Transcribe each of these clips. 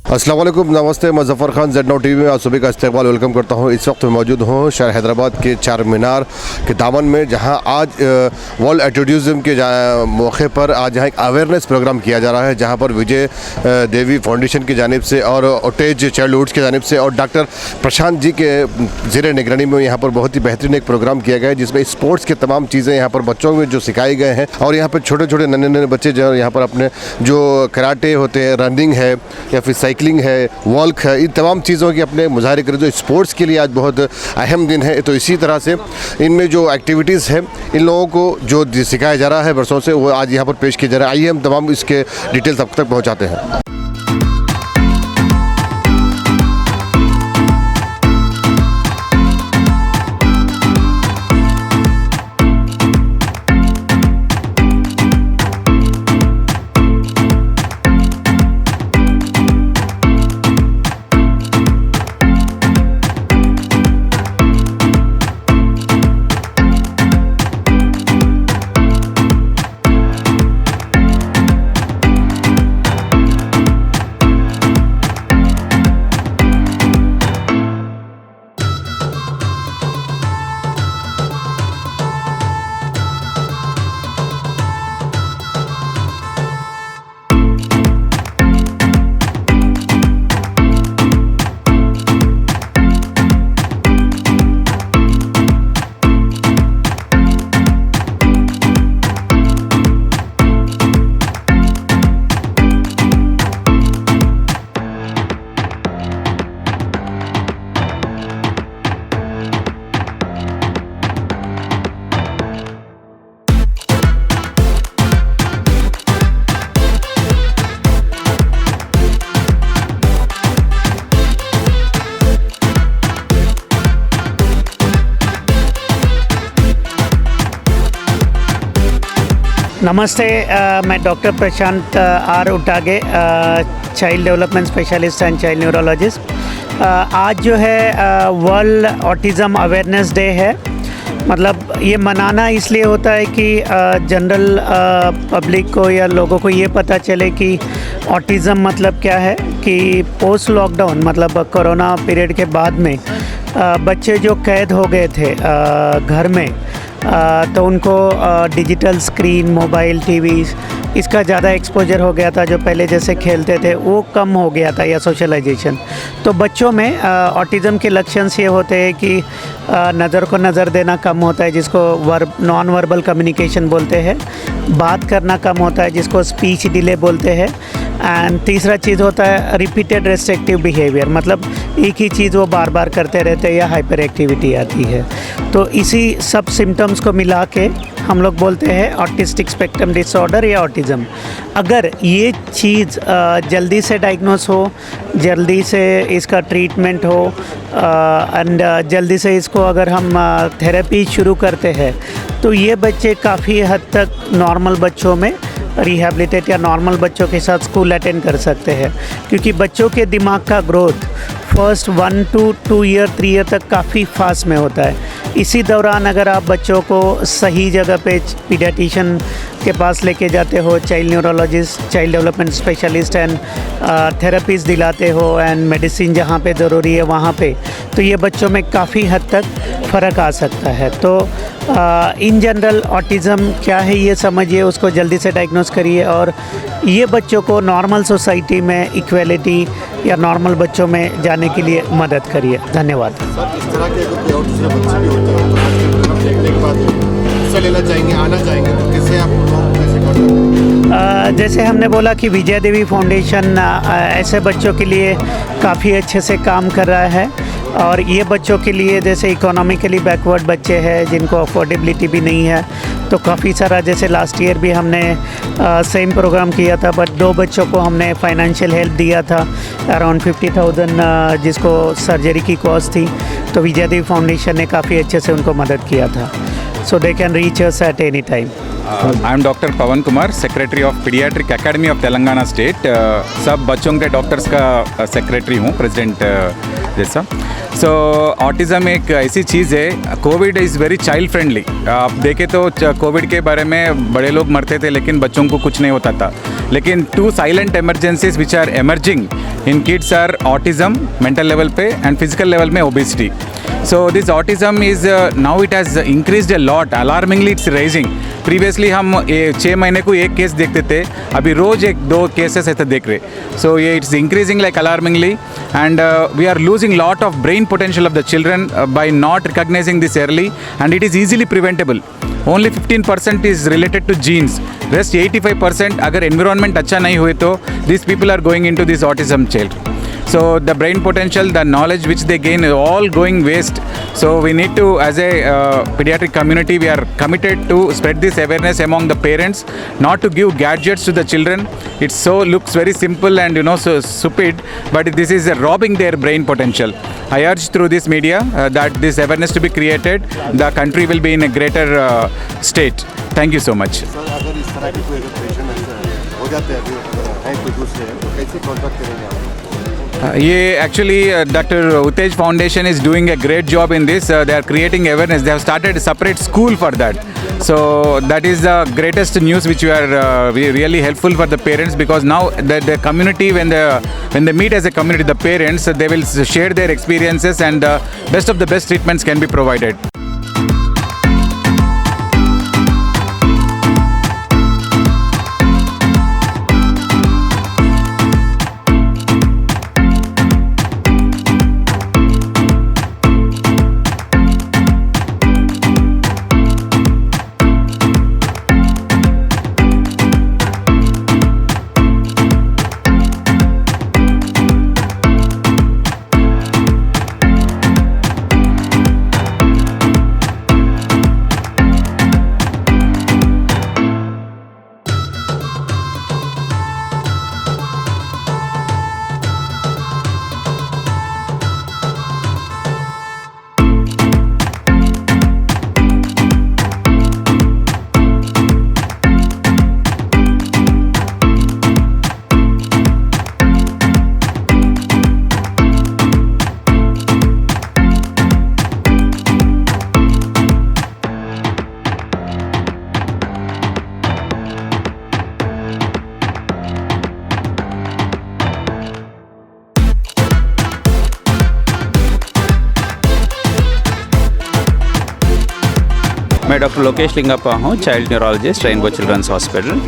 अस्सलाम वालेकुम, नमस्ते। मैं ज़फ़र खान ज़ेड9 टीवी में आप सभी का इस्तकबाल वेलकम करता हूँ। इस वक्त मैं मौजूद हूँ शहर हैदराबाद के चार मीनार के दामन में, जहाँ आज वर्ल्ड एट्रोटिज़म के मौके पर आज यहाँ एक अवेयरनेस प्रोग्राम किया जा रहा है, जहाँ पर विजय देवी फाउंडेशन की जानिब से और ओटेज चाइल्डहुड्स की जानिब से और डॉक्टर प्रशांत जी के ज़ेर निगरानी में यहाँ पर बहुत ही बेहतरीन एक प्रोग्राम किया गया है, जिसमें स्पोर्ट्स के तमाम चीज़ें यहाँ पर बच्चों में जो सिखाए गए हैं। और यहाँ पर छोटे छोटे नन्हे बच्चे जो यहाँ पर अपने जो कराटे होते हैं, रनिंग है या फिर साइकिलिंग है, वॉल्क है, इन तमाम चीज़ों की अपने मुजाहरे करें। जो स्पोर्ट्स के लिए आज बहुत अहम दिन है, तो इसी तरह से इनमें जो एक्टिविटीज़ है, इन लोगों को जो सिखाया जा रहा है बरसों से, वो आज यहाँ पर पेश किया जा रहा है। आइए हम तमाम इसके डिटेल्स अब तक पहुँचाते हैं। नमस्ते, मैं doctor Prashant R Utage, child development specialist and child neurologist. आज जो है वर्ल्ड ऑटिज़म अवेयरनेस डे है। मतलब ये मनाना इसलिए होता है कि जनरल पब्लिक को या लोगों को ये पता चले कि ऑटिज़म मतलब क्या है। कि पोस्ट लॉकडाउन मतलब कोरोना पीरियड के बाद में बच्चे जो कैद हो गए थे घर में, तो उनको डिजिटल स्क्रीन, मोबाइल, टीवी इसका ज़्यादा एक्सपोजर हो गया था। जो पहले जैसे खेलते थे वो कम हो गया था, या सोशलाइजेशन। तो बच्चों में ऑटिज़म के लक्षण ये होते हैं कि नज़र को नज़र देना कम होता है, जिसको नॉन वर्बल कम्युनिकेशन बोलते हैं। बात करना कम होता है, जिसको स्पीच डिले बोलते हैं। एंड तीसरा चीज़ होता है रिपीटेड रेस्ट्रिक्टिव बिहेवियर, मतलब एक ही चीज़ वो बार बार करते रहते हैं या हाइपर एक्टिविटी आती है। तो इसी सब सिम्टम्स को मिला के हम लोग बोलते हैं ऑटिस्टिक स्पेक्ट्रम डिसऑर्डर या ऑटिज़म। अगर ये चीज़ जल्दी से डायग्नोस हो, जल्दी से इसका ट्रीटमेंट हो एंड जल्दी से इसको अगर हम थेरेपी शुरू करते हैं, तो ये बच्चे काफ़ी हद तक नॉर्मल बच्चों में रिहैबिलिटेट या नॉर्मल बच्चों के साथ स्कूल अटेंड कर सकते हैं। क्योंकि बच्चों के दिमाग का growth first 1 to 2 year 3 year तक काफ़ी फास्ट में होता है। इसी दौरान अगर आप बच्चों को सही जगह पे पीडियाट्रिशियन के पास लेके जाते हो, child neurologist, child development specialist and therapies दिलाते हो एंड मेडिसिन जहाँ पे ज़रूरी है वहाँ पे, तो ये बच्चों में काफ़ी हद तक फ़र्क आ सकता है। तो इन जनरल ऑटिज़म क्या है ये समझिए, उसको जल्दी से डायग्नोस करिए और ये बच्चों को नॉर्मल सोसाइटी में इक्वलिटी या नॉर्मल बच्चों में जाने के लिए मदद करिए। धन्यवाद। सर, इस तरह के कोई और दूसरे बच्चे भी होते हैं, तो आज के प्रोग्राम देखने के बाद हिस्सा लेना चाहेंगे, आना चाहेंगे, तो किससे आप कैसे कर सकते हैं? जैसे हमने बोला कि विजय देवी फाउंडेशन ऐसे बच्चों के लिए काफ़ी अच्छे से काम कर रहा है। और ये बच्चों के लिए जैसे इकोनॉमिकली बैकवर्ड बच्चे हैं जिनको अफोर्डेबिलिटी भी नहीं है, तो काफ़ी सारा, जैसे लास्ट ईयर भी हमने सेम प्रोग्राम किया था, बट 2 बच्चों को हमने फाइनेंशियल हेल्प दिया था अराउंड 50,000, जिसको सर्जरी की कॉस्ट थी। तो विजय देवी फाउंडेशन ने काफ़ी अच्छे से उनको मदद किया था। So they can reach us at any time. I am doctor Pawan Kumar, secretary of paediatric academy of Telangana state. सब बच्चों के डॉक्टर्स का सेक्रेटरी हूँ, प्रेसिडेंट जैसा। सो ऑटिज़म एक ऐसी चीज़ है, Covid is very child friendly. आप देखें तो कोविड के बारे में बड़े लोग मरते थे लेकिन बच्चों को कुछ नहीं होता था। लेकिन 2 silent emergencies which are emerging in kids are autism mental level पे एंड फिजिकल लेवल में obesity. So this autism is now it has increased a lot. Alarmingly it's rising. Previously हम 6 महीने को एक केस देखते थे, अभी रोज़ 1-2 केसेस ऐसे देख रहे। So ये it's increasing like alarmingly, and we are losing lot of brain potential of the children by not recognizing this early, and it is easily preventable. Only 15% is related to genes. Rest 85% अगर environment अच्छा नहीं हुए तो these people are going into this autism child. So the brain potential, the knowledge which they gain is all going waste. So we need to, as a pediatric community, we are committed to spread this awareness among the parents, not to give gadgets to the children. It so looks very simple and so stupid, but this is robbing their brain potential. I urge through this media that this awareness to be created. The country will be in a greater state. Thank you so much. अगर इस तरह के कोई patient हो जाते हैं कोई दूसरे तो कैसे कॉन्टैक्ट करेंगे आप? ये actually Dr. Utej Foundation is doing a great job in this. They are creating awareness. They have started a separate school for that. So that is the greatest news which we are really helpful for the parents, because now the community when they meet as a community, the parents, they will share their experiences and best of the best treatments can be provided. मैं doctor Lokesh Lingappa हूँ, child neurologist, rainbow children's hospital.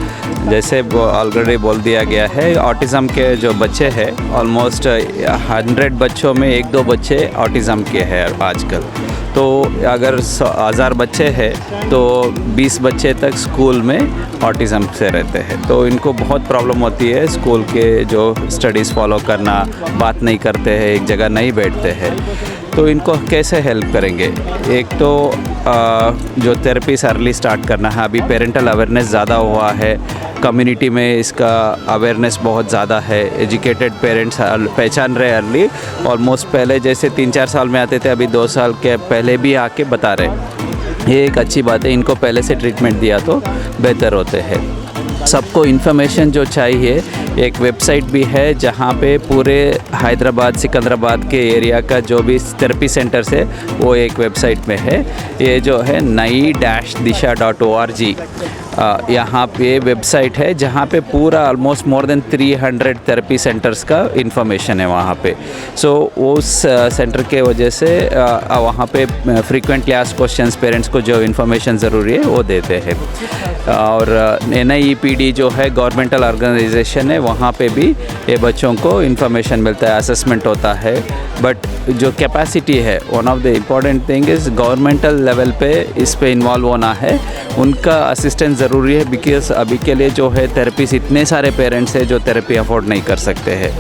जैसे already बोल दिया गया है, autism के जो बच्चे हैं ऑलमोस्ट 100 बच्चों में 1-2 बच्चे ऑटिज़म के हैं आजकल। तो अगर 1000 बच्चे हैं तो 20 बच्चे तक स्कूल में ऑटिज़म से रहते हैं। तो इनको बहुत प्रॉब्लम होती है स्कूल के जो स्टडीज़ फॉलो करना, बात नहीं करते हैं, एक जगह नहीं बैठते हैं। तो इनको कैसे हेल्प करेंगे? एक तो जो थेरेपीज अर्ली स्टार्ट करना है। अभी पेरेंटल अवेयरनेस ज़्यादा हुआ है, कम्युनिटी में इसका अवेयरनेस बहुत ज़्यादा है। एजुकेटेड पेरेंट्स पहचान रहे अर्ली, ऑलमोस्ट पहले जैसे 3-4 साल में आते थे, अभी 2 साल के पहले भी आके बता रहे। ये एक अच्छी बात है, इनको पहले से ट्रीटमेंट दिया तो बेहतर होते हैं। सबको इन्फॉर्मेशन जो चाहिए, एक वेबसाइट भी है जहाँ पे पूरे हैदराबाद सिकंदराबाद के एरिया का जो भी थेरेपी सेंटर्स है वो एक वेबसाइट में है। ये जो है nai-disha.org, यहाँ पे वेबसाइट है जहाँ पे पूरा almost more than 300 therapy centres का इंफॉर्मेशन है वहाँ पे। सो उस सेंटर के वजह से वहाँ पे फ्रीक्वेंटली आस्क्ड क्वेश्चंस पेरेंट्स को जो इंफॉर्मेशन ज़रूरी है वो देते हैं। और NIEPD जो है गवर्नमेंटल ऑर्गेनाइजेशन है, वहाँ पे भी ये बच्चों को इन्फॉर्मेशन मिलता है, असेसमेंट होता है। बट जो कैपेसिटी है, one of the important thing is governmental level पे इस पे इन्वॉल्व होना है, उनका असिस्टेंस ज़रूरी है। बिकॉज अभी के लिए जो है थेरेपीज इतने सारे पेरेंट्स हैं जो थेरेपी अफोर्ड नहीं कर सकते हैं।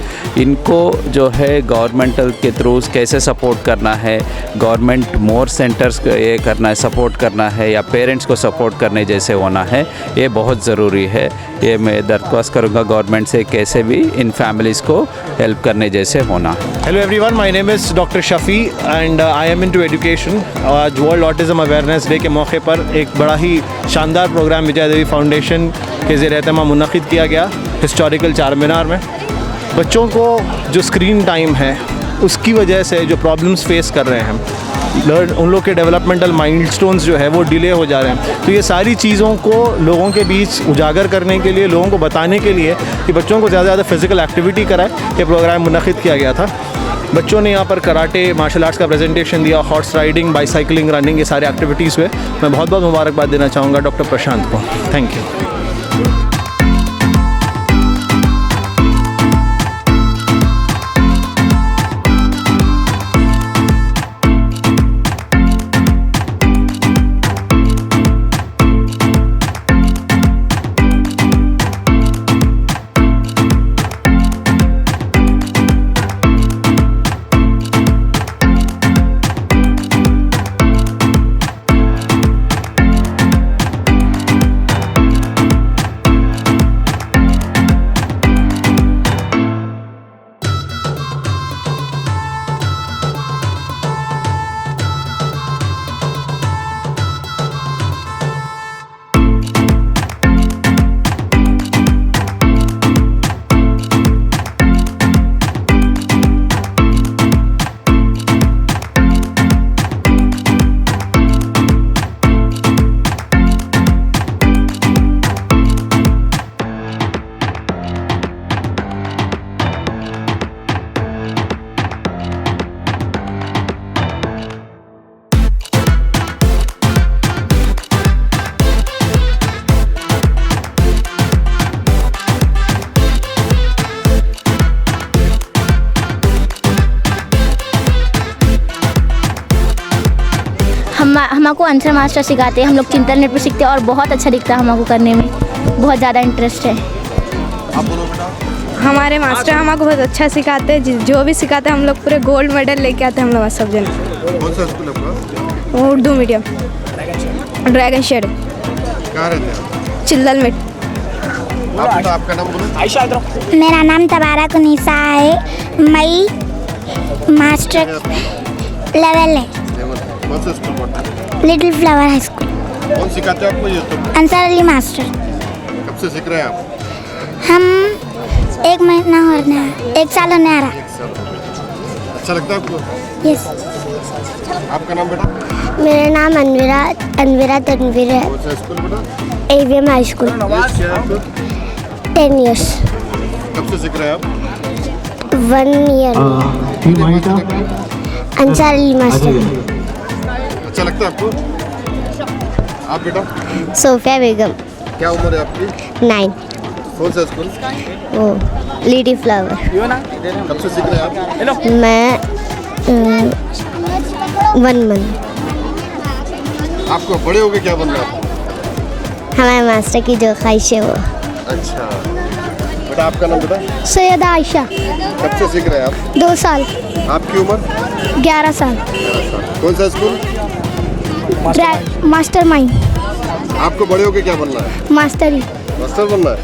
इनको जो है गवर्नमेंटल के थ्रू कैसे सपोर्ट करना है, गवर्नमेंट मोर सेंटर्स ये करना है, सपोर्ट करना है, या पेरेंट्स को सपोर्ट करने जैसे होना है, ये बहुत ज़रूरी है। ये मैं दरख्वास्त करूँगा गवर्नमेंट से, कैसे भी इन फैमिलीज़ को हेल्प करने जैसे होना है। Hello everyone, my name is doctor Shafi and I am into education. आज वर्ल्ड ऑटिज़म अवेयरनेस डे के मौके पर एक बड़ा ही शानदार प्रोग्राम विजय देवी फाउंडेशन के ज़रिए एहतमाम मुनक़िद किया गया हिस्टोरिकल चार मीनार में। बच्चों को जो स्क्रीन टाइम है उसकी वजह से जो प्रॉब्लम्स फेस कर रहे हैं, उन लोग के डेवलपमेंटल माइलस्टोन्स जो है वो डिले हो जा रहे हैं। तो ये सारी चीज़ों को लोगों के बीच उजागर करने के लिए, लोगों को बताने के लिए कि बच्चों को ज़्यादा से ज़्यादा फिज़िकल एक्टिविटी कराए, ये प्रोग्राम मुनक़िद किया गया था। बच्चों ने यहाँ पर कराटे, मार्शल आर्ट्स का प्रेजेंटेशन दिया, हॉर्स राइडिंग, बाईसाइकिलिंग, रनिंग, ये सारे एक्टिविटीज़ हुए। मैं बहुत बहुत मुबारकबाद देना चाहूँगा डॉक्टर प्रशांत को। Thank you. हमको आंसर मास्टर सिखाते हैं, हम लोग इंटरनेट पे सीखते हैं और बहुत अच्छा दिखता है हमको करने में, बहुत ज़्यादा इंटरेस्ट है। हमारे मास्टर हमको बहुत अच्छा सिखाते हैं, जो भी सिखाते हैं हम लोग पूरे गोल्ड मेडल लेके आते हैं हम लोग सब जने। कौन सा स्कूल आपका? उर्दू मीडियम, ड्रैगन शेड, कहाँ रहते हैं? चिल्लल में। आपका नाम बोलो। मेरा नाम तबारक उनीसा है, मैं मास्टर लेवल है। कौन सा स्कूल पढ़ते हैं? Little flower high school. कौन सिखाते हैं आपको ये सब? अंसार अली मास्टर। कब से सीख रहे हैं आप? हम 1 महीना होने आ, 1 साल होने आ रहा। अच्छा लगता है आपको? यस। आपका नाम बेटा? मेरा नाम अनवीरा तनवीर है। कौन सा स्कूल बेटा? AVM high school. 10 इयर्स। कब से सीख रहे हैं आप? 1 ईयर। अंसार अली मास्टर। अच्छा लगता है आपको? आप बेटा? सोफिया बेगम। क्या उम्र है आपकी? 9। कौन सा स्कूल? वो लिटिल फ्लावर। कब से सीख रहे हैं आप? मैं 1 मंथ। आपको बड़े होके क्या बनना है? हमारे मास्टर की जो ख्वाहिश है वो। अच्छा बेटा, आपका नाम बेटा? सैयदा आयशा। कब से सीख रहे हैं आप? 2 साल। आपकी उम्र? 11 साल। कौन सा स्कूल? Master mind. आपको बड़े होके क्या बनना है? मास्टर ही। मास्टर बनना है?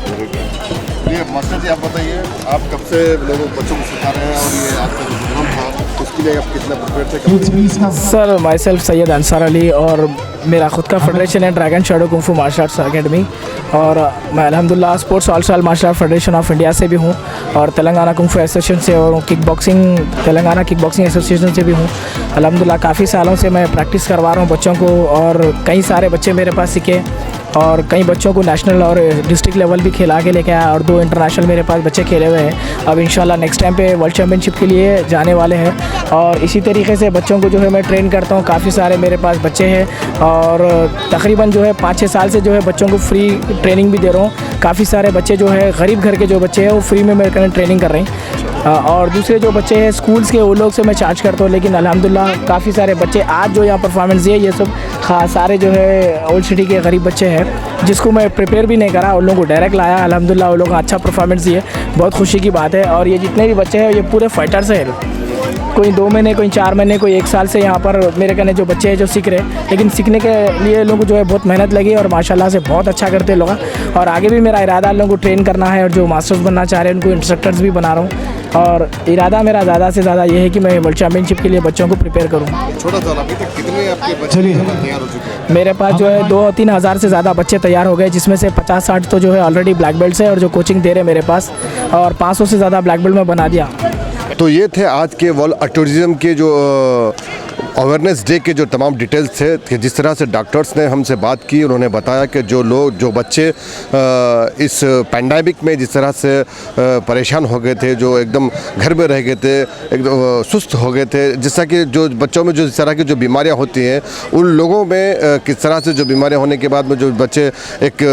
ये मास्टर जी, आप बताइए, आप कब से लोगों बच्चों को सिखा रहे हैं और ये आपका जो प्रोग्राम था उसके लिए आप कितना प्रिपेयर थे? Sir, myself Syed Ansar Ali और मेरा ख़ुद का फेडरेशन है dragon shadow kung fu martial arts academy, और मैं अल्हम्दुलिल्लाह sports all star martial art federation of India से भी हूँ और तेलंगाना कुंग फू एसोसिएशन से और तेलंगाना किक बॉक्सिंग एसोसिएशन से भी हूँ। अल्हम्दुलिल्लाह काफ़ी सालों से मैं प्रैक्टिस करवा रहा हूँ बच्चों को, और कई सारे बच्चे मेरे पास सीखे और कई बच्चों को नेशनल और डिस्ट्रिक्ट लेवल भी खिला के लेके आया, और 2 इंटरनेशनल मेरे पास बच्चे खेले हुए हैं। अब इंशाल्लाह नेक्स्ट टाइम पे वर्ल्ड चैम्पियनशिप के लिए जाने वाले हैं, और इसी तरीके से बच्चों को जो है मैं ट्रेन करता हूँ। काफ़ी सारे मेरे पास बच्चे हैं और तकरीबन जो है 5-6 साल से जो है बच्चों को फ्री ट्रेनिंग भी दे रहा हूँ। काफ़ी सारे बच्चे जो है गरीब घर के जो बच्चे हैं वो फ्री में मेरे ट्रेनिंग कर रहे हैं, और दूसरे जो बच्चे हैं स्कूल्स के वो लोग से मैं चार्ज करता हूँ। लेकिन अल्हम्दुलिल्लाह काफ़ी सारे बच्चे आज जो यहाँ परफॉर्मेंस दिए, ये सब सारे जो है ओल्ड सिटी के गरीब बच्चे हैं जिसको मैं प्रिपेयर भी नहीं करा, उन लोगों को डायरेक्ट लाया। अल्हम्दुलिल्लाह उन लोगों का अच्छा परफॉर्मेंस दिए, बहुत खुशी की बात है। और ये जितने भी बच्चे हैं ये पूरे फाइटर्स हैं, कोई 2 महीने, कोई 4 महीने, कोई 1 साल से यहाँ पर मेरे कहने जो बच्चे हैं जो सीख रहे हैं, लेकिन सीखने के लिए लोगों को जो है बहुत मेहनत लगी और माशाल्लाह से बहुत अच्छा करते लोग। और आगे भी मेरा इरादा लोगों को ट्रेन करना है, और जो मास्टर्स बनना चाह रहे हैं उनको इंस्ट्रक्टर्स भी बना रहा हूँ, और इरादा मेरा ज़्यादा से ज़्यादा ये है कि मैं वर्ल्ड चैम्पियनशिप के लिए बच्चों को प्रिपेयर करूँ। छोटा सा अभी तक कितने आपके बच्चे तैयार हो चुके हैं? मेरे पास जो है 2-3 हज़ार से ज़्यादा बच्चे तैयार हो गए, जिसमें से 50-60 तो जो है ऑलरेडी ब्लैक बेल्ट है और जो कोचिंग दे रहे हैं मेरे पास, और 500 से ज़्यादा ब्लैक बेल्ट में बना दिया। तो ये थे आज के वर्ल्ड ऑटिज्म के जो अवेयरनेस डे के जो तमाम डिटेल्स थे कि जिस तरह से डॉक्टर्स ने हमसे बात की। उन्होंने बताया कि जो बच्चे इस पैंडेमिक में जिस तरह से परेशान हो गए थे, जो एकदम घर में रह गए थे, एकदम सुस्त हो गए थे, जिससे कि जो बच्चों में जो इस तरह की जो बीमारियां होती हैं, उन लोगों में किस तरह से जो बीमारियां होने के बाद में जो बच्चे एक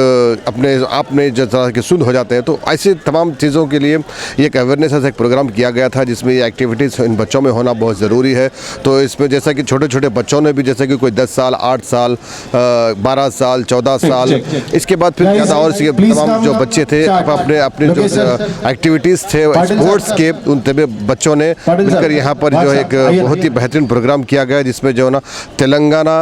अपने आप में जिस तरह के शुद्ध हो जाते हैं। तो ऐसी तमाम चीज़ों के लिए एक अवेयरनेस एक प्रोग्राम किया गया था, जिसमें ये एक्टिविटीज़ इन बच्चों में होना बहुत ज़रूरी है। तो इसमें जैसा कि छोटे छोटे बच्चों ने भी, जैसे कि कोई 10 साल, 8 साल, 12 साल, 14 साल, इसके बाद फिर ज़्यादा और तमाम जो बच्चे थे अपने जो एक्टिविटीज़ थे स्पोर्ट्स के, उन तभी बच्चों ने मिलकर यहाँ पर जो एक बहुत ही बेहतरीन प्रोग्राम किया गया, जिसमें जो ना तेलंगाना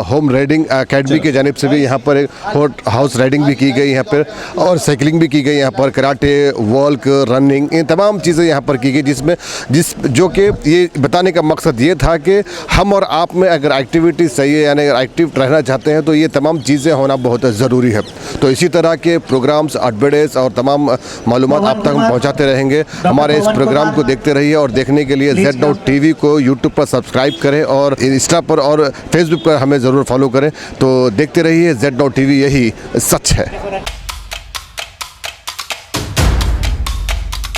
होम राइडिंग एकेडमी की जानिब से भी यहाँ पर एक हाउस राइडिंग भी की गई यहाँ पर, और साइकिलिंग भी की गई यहाँ पर, कराटे, वॉल्क, रनिंग, इन तमाम चीज़ें यहाँ पर की गई, जो कि ये बताने का मकसद ये था कि हम और आप में अगर एक्टिविटी सही है, यानी अगर एक्टिव रहना चाहते हैं, तो ये तमाम चीज़ें होना बहुत ज़रूरी है। तो इसी तरह के प्रोग्राम्स, अपडेट्स और तमाम मालूमात आप तक हम पहुँचाते रहेंगे। हमारे इस प्रोग्राम को देखते रहिए, और देखने के लिए Z Now TV को यूट्यूब पर सब्सक्राइब करें और इंस्टा पर और फेसबुक पर हमें ज़रूर फॉलो करें। तो देखते रहिए Z Now TV, यही सच है।